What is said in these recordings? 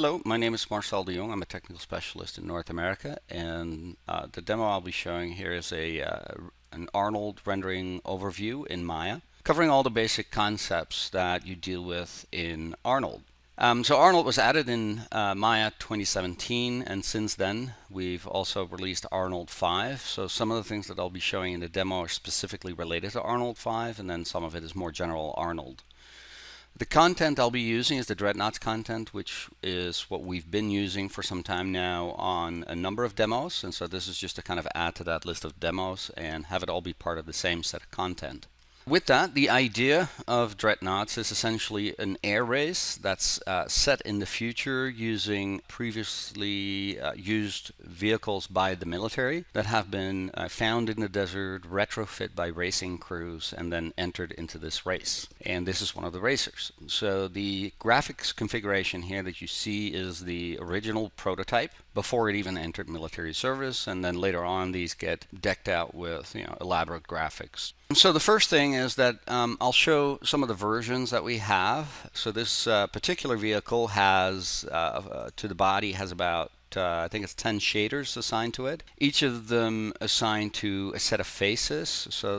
Hello, my name is Marcel de Jong. I'm a technical specialist in North America, and the demo I'll be showing here is an Arnold rendering overview in Maya, covering all the basic concepts that you deal with in Arnold. So Arnold was added in Maya 2017, and since then we've also released Arnold 5. So some of the things that I'll be showing in the demo are specifically related to Arnold 5, and then some of it is more general Arnold. The content I'll be using is the Dreadnoughts content, which is what we've been using for some time now on a number of demos. And so this is just to kind of add to that list of demos and have it all be part of the same set of content. With that, the idea of Dreadnoughts is essentially an air race that's set in the future using previously used vehicles by the military that have been found in the desert, retrofit by racing crews, and then entered into this race. And this is one of the racers. So the graphics configuration here that you see is the original prototype before it even entered military service, and then later on these get decked out with elaborate graphics. So the first thing is that I'll show some of the versions that we have. So this particular vehicle has to the body has about I think it's 10 shaders assigned to it. Each of them assigned to a set of faces. So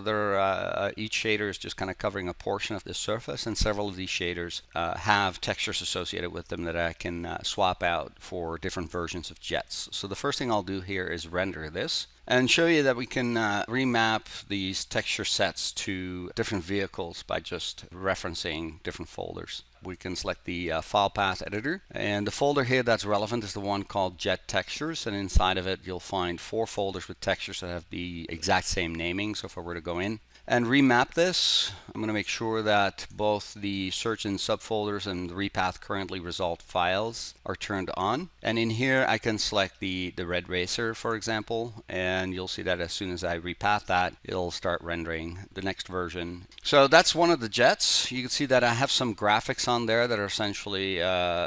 each shader is just kind of covering a portion of the surface, and several of these shaders have textures associated with them that I can swap out for different versions of jets. So the first thing I'll do here is render this and show you that we can remap these texture sets to different vehicles by just referencing different folders. We can select the file path editor, and the folder here that's relevant is the one called Jet Textures, and inside of it you'll find 4 folders with textures that have the exact same naming. So if I were to go in and remap this, I'm going to make sure that both the search in subfolders and the repath currently resolved files are turned on. And in here I can select the red racer, for example, and you'll see that as soon as I repath that, it'll start rendering the next version. So that's one of the jets. You can see that I have some graphics on there that are essentially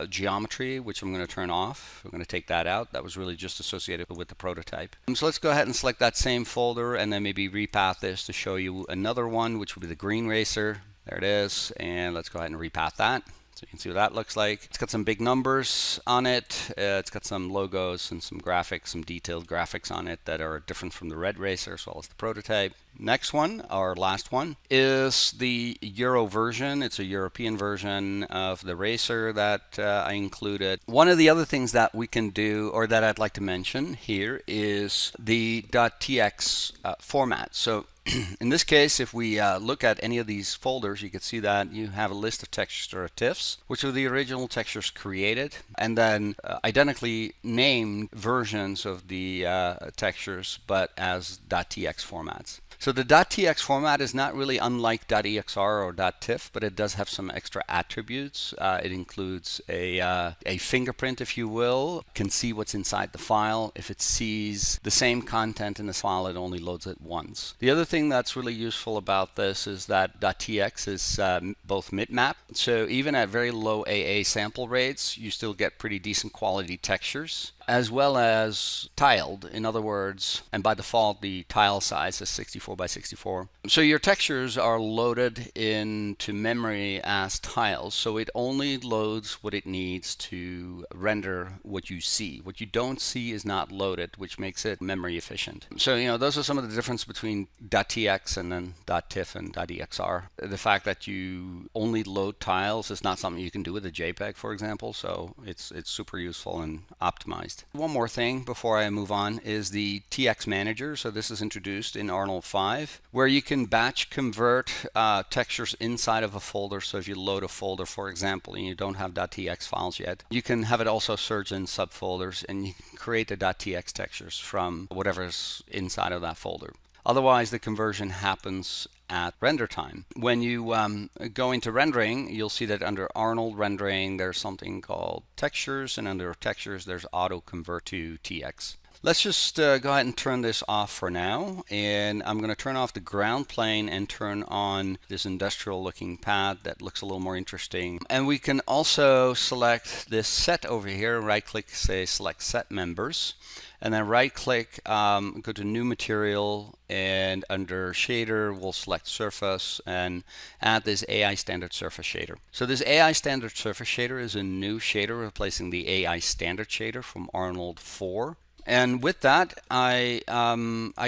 geometry, which I'm going to turn off. I'm going to take that out. That was really just associated with the prototype. So let's go ahead and select that same folder and then maybe repath this to show you another one, which would be the green racer. There it is, and let's go ahead and repath that. So you can see what that looks like. It's got some big numbers on it. It's got some logos and some graphics, some detailed graphics on it that are different from the red racer as well as the prototype. Next one, our last one, is the Euro version. It's a European version of the racer that I included. One of the other things that we can do, or that I'd like to mention here, is the .tx format. So in this case, if we look at any of these folders, you can see that you have a list of textures or TIFFs, which are the original textures created, and then identically named versions of the textures, but as .tx formats. So the .tx format is not really unlike .exr or .tiff, but it does have some extra attributes. It includes a fingerprint, if you will. It can see what's inside the file. If it sees the same content in this file, it only loads it once. The other thing that's really useful about this is that .tx is both bitmap. So even at very low AA sample rates, you still get pretty decent quality textures, as well as tiled. In other words, and by default the tile size is 64 by 64. So your textures are loaded into memory as tiles, so it only loads what it needs to render what you see. What you don't see is not loaded, which makes it memory efficient. So those are some of the difference between .tx and then .tiff and .exr. The fact that you only load tiles is not something you can do with a JPEG, for example, so it's super useful and optimized. One more thing before I move on is the TX Manager. So this is introduced in Arnold 5, where you can batch convert textures inside of a folder. So if you load a folder, for example, and you don't have .tx files yet, you can have it also search in subfolders, and you can create the .tx textures from whatever's inside of that folder. Otherwise, the conversion happens at render time. When you go into rendering, you'll see that under Arnold rendering, there's something called textures, and under textures, there's auto convert to TX. Let's just go ahead and turn this off for now, and I'm going to turn off the ground plane and turn on this industrial looking pad that looks a little more interesting. And we can also select this set over here, right click, say select set members, and then right click, go to new material, and under shader we'll select surface and add this AI standard surface shader. So this AI standard surface shader is a new shader replacing the AI standard shader from Arnold 4. And with that, I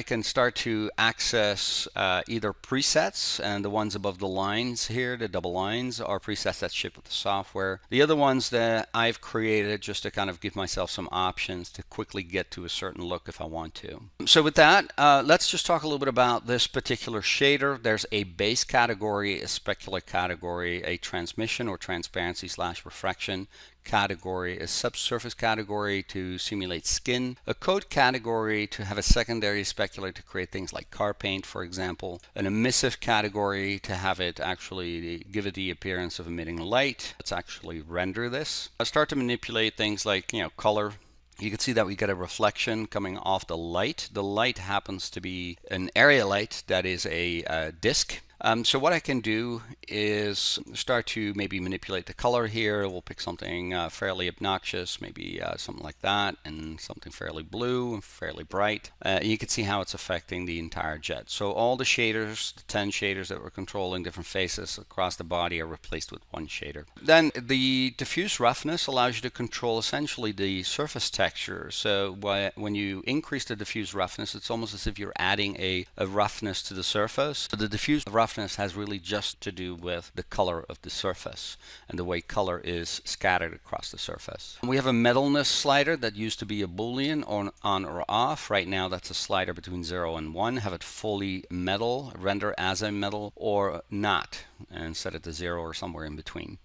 can start to access either presets, and the ones above the lines here, the double lines, are presets that ship with the software. The other ones that I've created just to kind of give myself some options to quickly get to a certain look if I want to. So with that, let's just talk a little bit about this particular shader. There's a base category, a specular category, a transmission or transparency / refraction category, a subsurface category to simulate skin, a coat category to have a secondary specular to create things like car paint, for example, an emissive category to have it actually give it the appearance of emitting light. Let's actually render this. I'll start to manipulate things like, color. You can see that we get a reflection coming off the light. The light happens to be an area light that is a disk. So what I can do is start to maybe manipulate the color here. We'll pick something fairly obnoxious, maybe something like that, and something fairly blue and fairly bright. You can see how it's affecting the entire jet. So all the shaders, the 10 shaders that were controlling different faces across the body, are replaced with one shader. Then the diffuse roughness allows you to control essentially the surface texture. So when you increase the diffuse roughness, it's almost as if you're adding a roughness to the surface. So the diffuse roughness has really just to do with the color of the surface and the way color is scattered across the surface. We have a metalness slider that used to be a boolean on or off. Right now that's a slider between 0 and 1. Have it fully metal, render as a metal, or not, and set it to 0 or somewhere in between.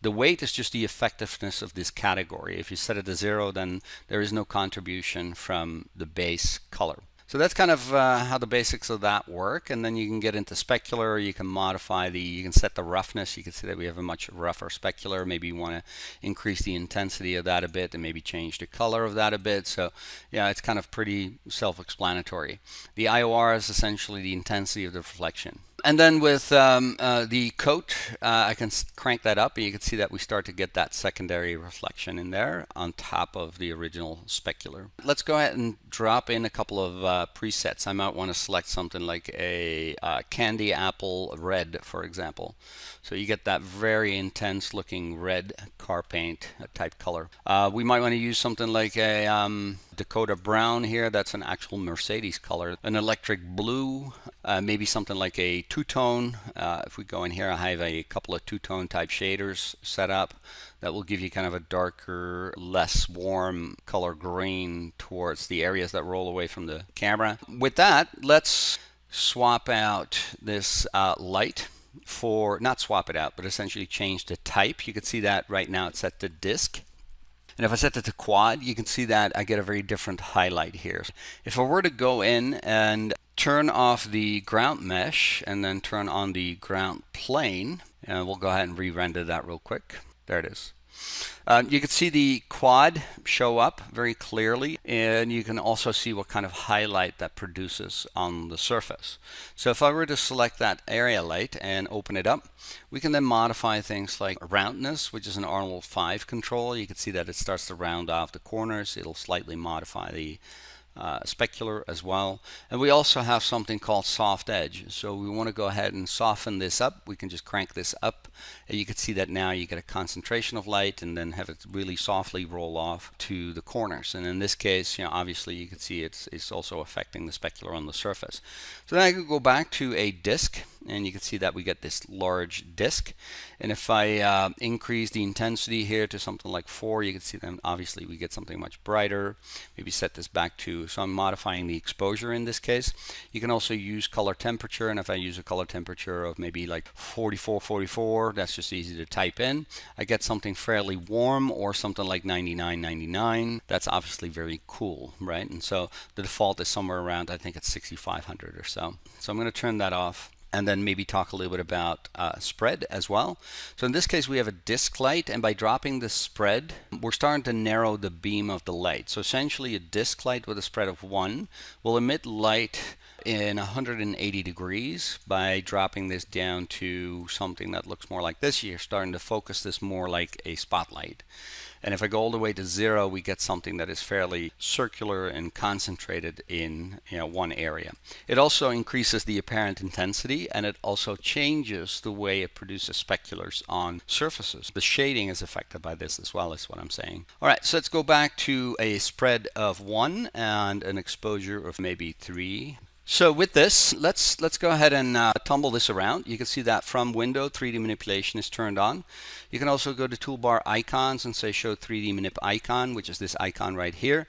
The weight is just the effectiveness of this category. If you set it to 0, then there is no contribution from the base color. So that's kind of how the basics of that work, and then you can get into specular. You can modify you can set the roughness. You can see that we have a much rougher specular. Maybe you want to increase the intensity of that a bit and maybe change the color of that a bit. So yeah, it's kind of pretty self-explanatory. The IOR is essentially the intensity of the reflection. And then with the coat, I can crank that up, and you can see that we start to get that secondary reflection in there on top of the original specular. Let's go ahead and drop in a couple of presets. I might want to select something like a candy apple red, for example. So you get that very intense looking red car paint type color. We might want to use something like a Dakota brown here. That's an actual Mercedes color. An electric blue, maybe something like a two-tone. If we go in here, I have a couple of two-tone type shaders set up that will give you kind of a darker, less warm color green towards the areas that roll away from the camera. With that, let's swap out this light for, not swap it out, but essentially change the type. You can see that right now it's set to disk. And if I set it to quad, you can see that I get a very different highlight here. If I were to go in and turn off the ground mesh and then turn on the ground plane, and we'll go ahead and re-render that real quick. There it is. You can see the quad show up very clearly, and you can also see what kind of highlight that produces on the surface. So if I were to select that area light and open it up, we can then modify things like roundness, which is an Arnold 5 control. You can see that it starts to round off the corners. It'll slightly modify the specular as well. And we also have something called soft edge. So we want to go ahead and soften this up. We can just crank this up, and you can see that now you get a concentration of light and then have it really softly roll off to the corners. And in this case, obviously you can see it's also affecting the specular on the surface. So then I could go back to a disk, and you can see that we get this large disk. And if I increase the intensity here to something like 4, you can see then obviously we get something much brighter. Maybe set this back to, so I'm modifying the exposure in this case. You can also use color temperature, and if I use a color temperature of maybe like 44, that's just easy to type in. I get something fairly warm, or something like 99. That's obviously very cool, right? And so the default is somewhere around, I think it's 6500 or so. So I'm going to turn that off. and then maybe talk a little bit about spread as well. So in this case, we have a disk light, and by dropping the spread, we're starting to narrow the beam of the light. So essentially, a disk light with a spread of 1 will emit light in 180 degrees. By dropping this down to something that looks more like this, you're starting to focus this more like a spotlight. And if I go all the way to 0, we get something that is fairly circular and concentrated in one area. It also increases the apparent intensity, and it also changes the way it produces speculars on surfaces. The shading is affected by this as well, is what I'm saying. All right, so let's go back to a spread of 1 and an exposure of maybe 3. So with this, let's go ahead and tumble this around. You can see that from window, 3D manipulation is turned on. You can also go to toolbar icons and say show 3D manip icon, which is this icon right here.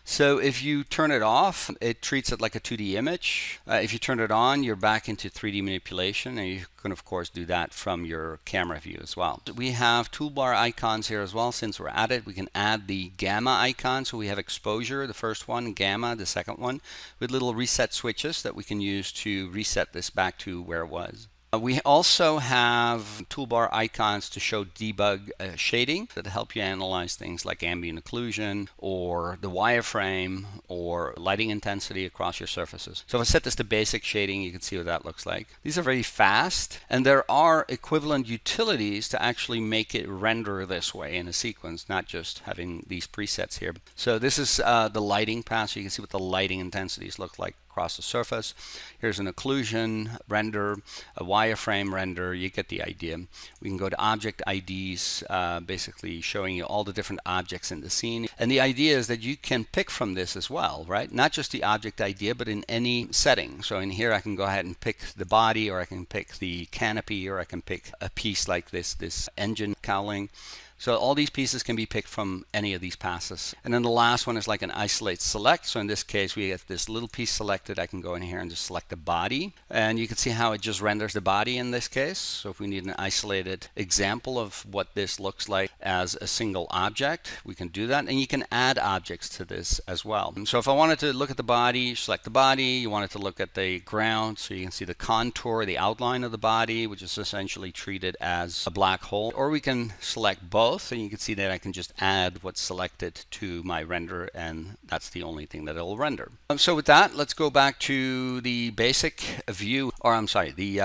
So if you turn it off, it treats it like a 2D image. If you turn it on, you're back into 3D manipulation, and you can of course do that from your camera view as well. We have toolbar icons here as well. Since we're at it, we can add the gamma icon. So we have exposure, the first one, gamma, the second one, with little reset switches that we can use to reset this back to where it was. We also have toolbar icons to show debug shading that help you analyze things like ambient occlusion or the wireframe or lighting intensity across your surfaces. So if I set this to basic shading, you can see what that looks like. These are very fast, and there are equivalent utilities to actually make it render this way in a sequence, not just having these presets here. So this is the lighting path, so you can see what the lighting intensities look like across the surface. Here's an occlusion render, a wireframe render. You get the idea. We can go to object IDs, basically showing you all the different objects in the scene. And the idea is that you can pick from this as well, right? Not just the object idea, but in any setting. So in here, I can go ahead and pick the body, or I can pick the canopy, or I can pick a piece like this engine cowling. So all these pieces can be picked from any of these passes. And then the last one is like an isolate select. So in this case, we get this little piece selected. I can go in here and just select the body. And you can see how it just renders the body in this case. So if we need an isolated example of what this looks like as a single object, we can do that. And you can add objects to this as well. And so if I wanted to look at the body, select the body. You wanted to look at the ground. So you can see the contour, the outline of the body, which is essentially treated as a black hole. Or we can select both. And you can see that I can just add what's selected to my render, and that's the only thing that it'll render. So with that, let's go back to the basic view, or I'm sorry, the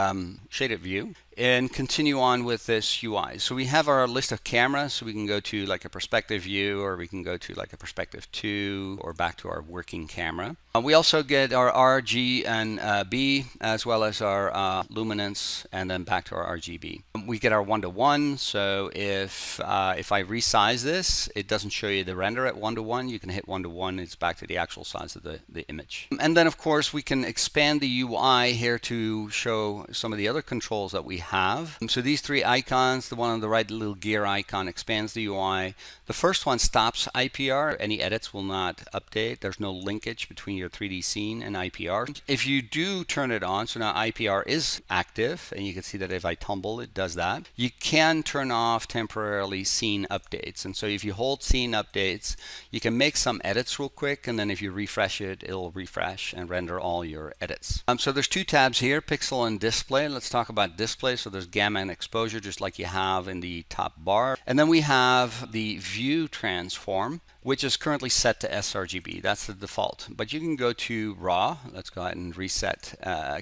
shaded view, and continue on with this UI. So we have our list of cameras, so we can go to like a perspective view, or we can go to like a perspective 2, or back to our working camera. We also get our R, G, and B, as well as our luminance, and then back to our RGB. We get our 1:1, so if I resize this, it doesn't show you the render at 1:1. You can hit 1:1, it's back to the actual size of the image. And then of course we can expand the UI here to show some of the other controls that we have. So these 3 icons, the one on the right, the little gear icon, expands the UI. The first one stops IPR. Any edits will not update. There's no linkage between your 3D scene and IPR. If you do turn it on, so now IPR is active, and you can see that if I tumble, it does that. You can turn off temporarily scene updates. And so if you hold scene updates, you can make some edits real quick, and then if you refresh it, it'll refresh and render all your edits. So there's 2 tabs here, pixel and display. Let's talk about display. So there's gamma and exposure, just like you have in the top bar. And then we have the view transform, which is currently set to sRGB. That's the default. But you can go to raw. Let's go ahead and reset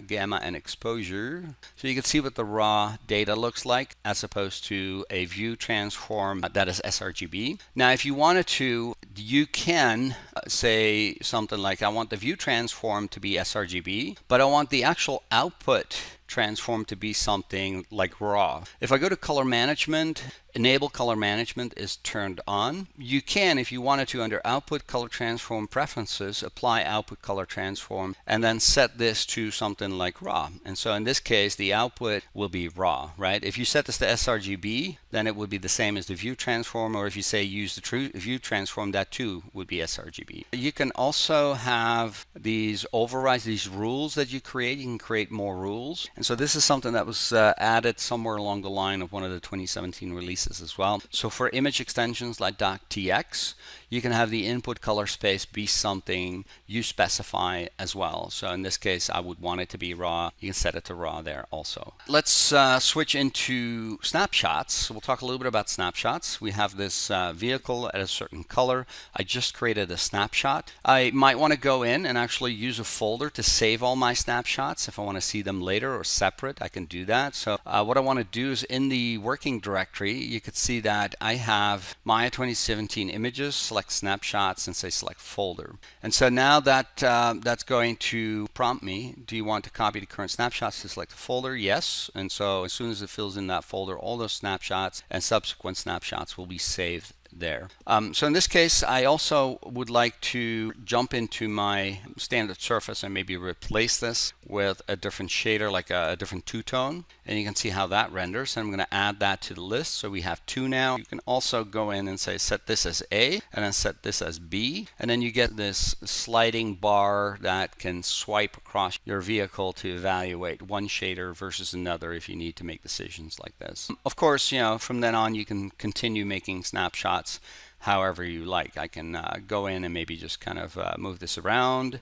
gamma and exposure. So you can see what the raw data looks like as opposed to a view transform that is sRGB. Now, if you wanted to, you can say something like, I want the view transform to be sRGB, but I want the actual output transform to be something like raw. If I go to color management, enable color management is turned on. You can, if you wanted to, under output color transform preferences, apply output color transform and then set this to something like raw. And so in this case, the output will be raw, right? If you set this to sRGB, then it would be the same as the view transform, or if you say use the true view transform, that too would be sRGB. You can also have these overrides, these rules that you create. You can create more rules. And so this is something that was added somewhere along the line of one of the 2017 releases as well. So for image extensions like doctx, you can have the input color space be something you specify as well. So in this case, I would want it to be raw. You can set it to raw there also. Let's switch into snapshots. We'll talk a little bit about snapshots. We have this vehicle at a certain color. I just created a snapshot. I might want to go in and actually use a folder to save all my snapshots. If I want to see them later or separate, I can do that. So what I want to do is in the working directory, you could see that I have Maya 2017 images, select snapshots, and say select folder. And so now that that's going to prompt me, do you want to copy the current snapshots to select the folder? Yes. And so as soon as it fills in that folder, all those snapshots and subsequent snapshots will be saved there. So in this case, I also would like to jump into my standard surface and maybe replace this with a different shader, like a different two-tone. And you can see how that renders. And I'm going to add that to the list. So we have 2 now. You can also go in and say set this as A and then set this as B. And then you get this sliding bar that can swipe across your vehicle to evaluate one shader versus another if you need to make decisions like this. Of course, from then on, you can continue making snapshots however you like. I can go in and maybe just kind of move this around,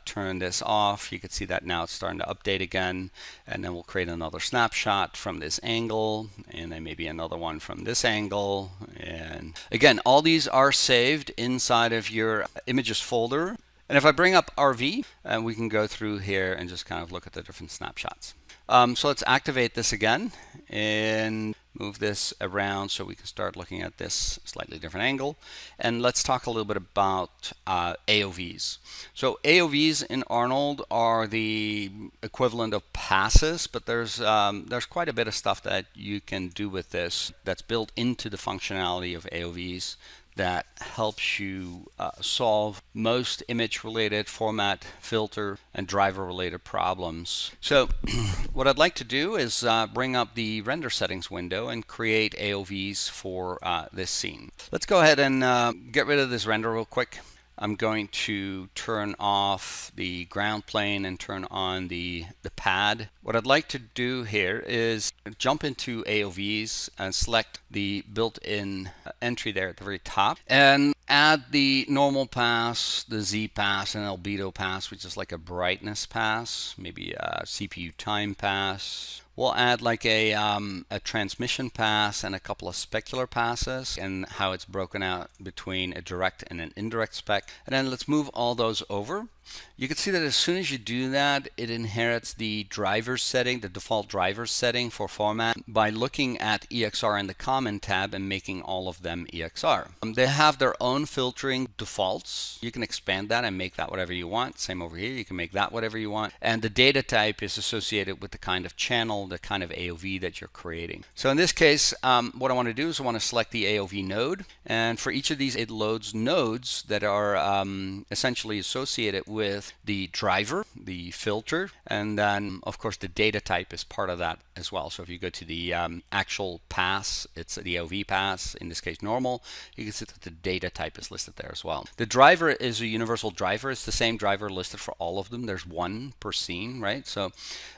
turn this off. You can see that now it's starting to update again, and then we'll create another snapshot from this angle, and then maybe another one from this angle. And again, all these are saved inside of your images folder. And if I bring up RV, we can go through here and just kind of look at the different snapshots. So let's activate this again and move this around so we can start looking at this slightly different angle. And let's talk a little bit about AOVs. So AOVs in Arnold are the equivalent of passes, but there's quite a bit of stuff that you can do with this that's built into the functionality of AOVs that helps you solve most image-related, format, filter, and driver-related problems. So what I'd like to do is bring up the render settings window and create AOVs for this scene. Let's go ahead and get rid of this render real quick. I'm going to turn off the ground plane and turn on the pad. What I'd like to do here is jump into AOVs and select the built-in entry there at the very top and add the normal pass, the Z pass, and albedo pass, which is like a brightness pass, maybe a CPU time pass. We'll add like a transmission pass and a couple of specular passes and how it's broken out between a direct and an indirect spec. And then let's move all those over. You can see that as soon as you do that, it inherits the driver setting, the default driver setting for format by looking at EXR in the comment tab and making all of them EXR. They have their own filtering defaults. You can expand that and make that whatever you want. Same over here, you can make that whatever you want. And the data type is associated with the kind of channel, the kind of AOV that you're creating. So in this case, what I want to do is I want to select the AOV node. And for each of these, it loads nodes that are essentially associated with the driver, the filter, and then of course the data type is part of that as well. So if you go to the actual pass, it's the AOV pass, in this case normal, you can see that the data type is listed there as well. The driver is a universal driver. It's the same driver listed for all of them. There's one per scene, right? So,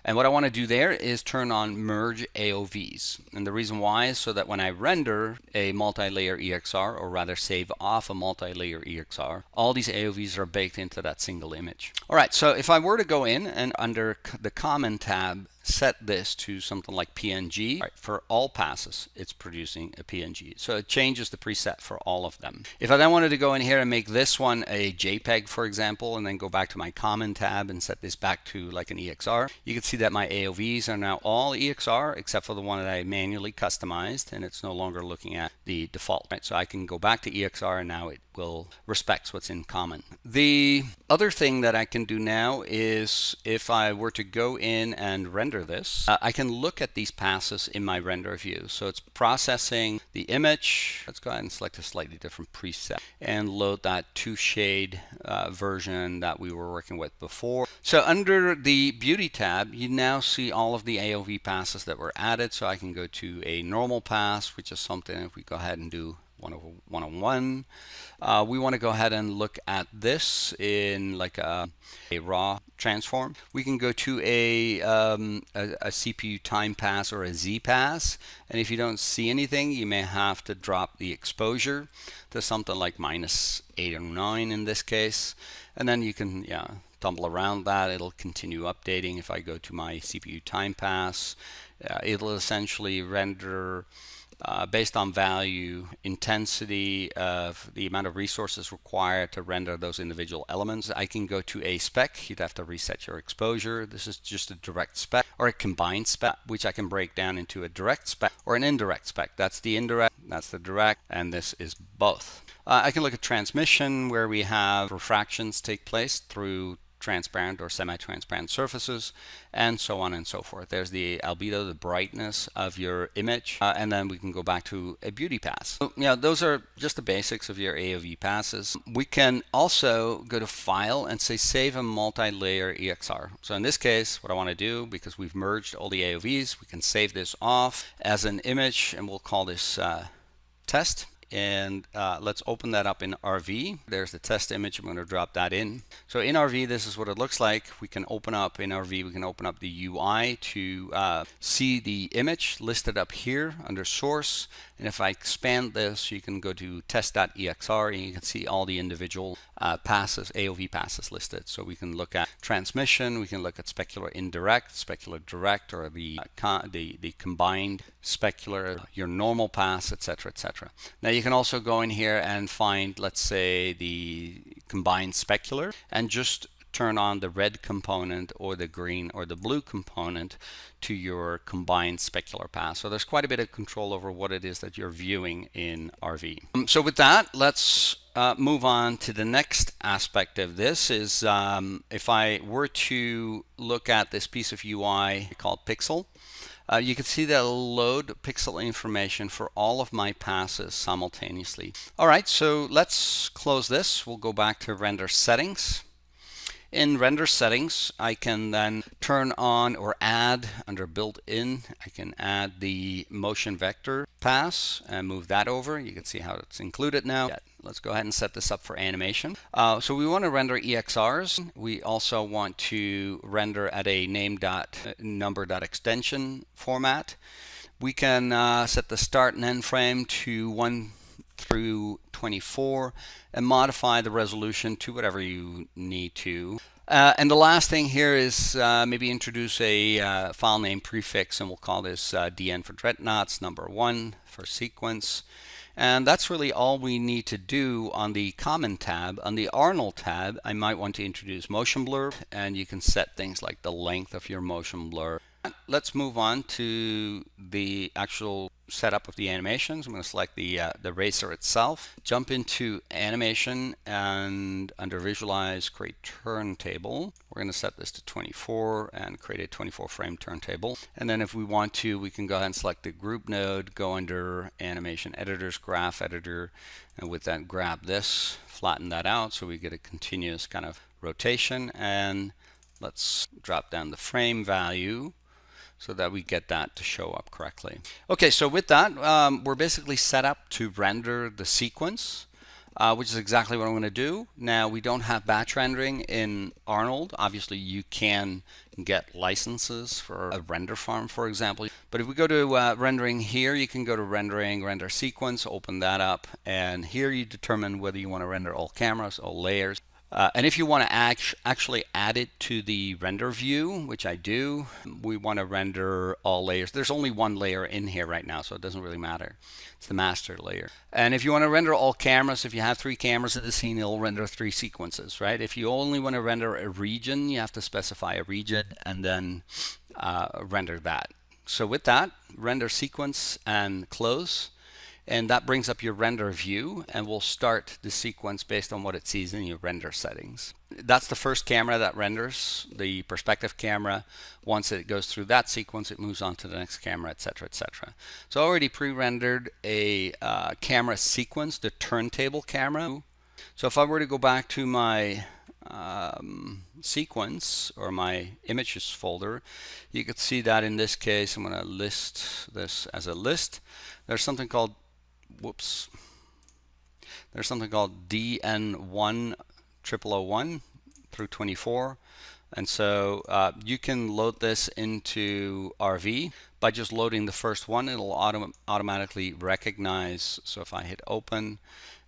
and what I want to do there is turn on merge AOVs. And the reason why is so that when I render a multi-layer EXR, or rather save off a multi-layer EXR, all these AOVs are baked into that single image. All right, so if I were to go in and under the comment tab, set this to something like PNG. Right, for all passes, it's producing a PNG. So it changes the preset for all of them. If I then wanted to go in here and make this one a JPEG, for example, and then go back to my comment tab and set this back to like an EXR, you can see that my AOVs are now all EXR except for the one that I manually customized, and it's no longer looking at the default. Right? So I can go back to EXR and now it will respect what's in common. The other thing that I can do now is if I were to go in and render this, I can look at these passes in my render view. So it's processing the image. Let's go ahead and select a slightly different preset and load that 2-shade version that we were working with before. So under the beauty tab, you now see all of the AOV passes that were added. So I can go to a normal pass, which is something if we go ahead and do 101. we want to go ahead and look at this in like a raw transform. We can go to a CPU time pass or a Z pass, and if you don't see anything, you may have to drop the exposure to something like -8 or 9 in this case, and then you can tumble around that. It'll continue updating. If I go to my CPU time pass, it'll essentially render based on value, intensity of the amount of resources required to render those individual elements. I can go to a spec. You'd have to reset your exposure. This is just a direct spec or a combined spec, which I can break down into a direct spec or an indirect spec. That's the indirect, that's the direct, and this is both. I can look at transmission, where we have refractions take place through transparent or semi-transparent surfaces, and so on and so forth. There's the albedo, the brightness of your image, and then we can go back to a beauty pass. So, those are just the basics of your AOV passes. We can also go to File and say Save a multi-layer EXR. So in this case, what I want to do, because we've merged all the AOVs, we can save this off as an image, and we'll call this test. And let's open that up in RV. There's the test image. I'm going to drop that in. So in RV, this is what it looks like. We can open up in RV, we can open up the UI to see the image listed up here under source. And if I expand this, you can go to test.exr and you can see all the individual passes, AOV passes listed. So we can look at transmission, we can look at specular indirect, specular direct, or the combined specular, your normal pass, etc., etc. Now you can also go in here and find, let's say, the combined specular, and just turn on the red component or the green or the blue component to your combined specular pass. So there's quite a bit of control over what it is that you're viewing in RV. So with that, let's move on to the next aspect of this. Is if I were to look at this piece of UI called Pixel, you can see that it'll load pixel information for all of my passes simultaneously. All right, so let's close this. We'll go back to render settings. In render settings, I can then turn on or add under built-in, I can add the motion vector pass and move that over. You can see how it's included now. Let's go ahead and set this up for animation. So we want to render EXRs. We also want to render at a name.number.extension format. We can set the start and end frame to 1 through 24 and modify the resolution to whatever you need to. And the last thing here is maybe introduce a file name prefix, and we'll call this DN for dreadnoughts, number 1 for sequence. And that's really all we need to do on the Common tab. On the Arnold tab, I might want to introduce motion blur, and you can set things like the length of your motion blur. Let's move on to the actual setup of the animations. I'm going to select the racer itself, jump into animation, and under visualize, create turntable. We're going to set this to 24 and create a 24 frame turntable. And then if we want to, we can go ahead and select the group node, go under animation editors, graph editor, and with that grab this, flatten that out so we get a continuous kind of rotation. And let's drop down the frame value so that we get that to show up correctly. Okay, so with that, we're basically set up to render the sequence, which is exactly what I'm going to do. Now, we don't have batch rendering in Arnold. Obviously, you can get licenses for a render farm, for example. But if we go to rendering here, you can go to rendering, render sequence, open that up, and here you determine whether you want to render all cameras, all layers. And if you want to actually add it to the render view, which I do, we want to render all layers. There's only one layer in here right now, so it doesn't really matter. It's the master layer. And if you want to render all cameras, if you have 3 cameras in the scene, it'll render 3 sequences, right? If you only want to render a region, you have to specify a region and then render that. So with that, render sequence and close. And that brings up your render view, and we'll start the sequence based on what it sees in your render settings. That's the first camera that renders, the perspective camera. Once it goes through that sequence, it moves on to the next camera, etc., etc. So I already pre-rendered a camera sequence, the turntable camera. So if I were to go back to my sequence or my images folder, you could see that in this case, I'm going to list this as a list. There's something called There's something called DN1 0001 through 24. And so you can load this into RV by just loading the first one. It'll automatically recognize. So if I hit open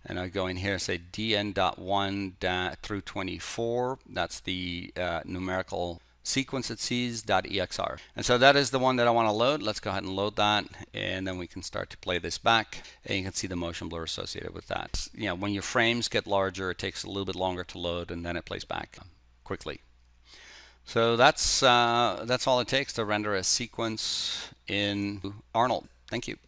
and I go in here, say DN.1 through 24, that's the numerical sequence it sees .exr. And so that is the one that I want to load. Let's go ahead and load that, and then we can start to play this back, and you can see the motion blur associated with that. You know, when your frames get larger, it takes a little bit longer to load, and then it plays back quickly. So that's all it takes to render a sequence in Arnold. Thank you.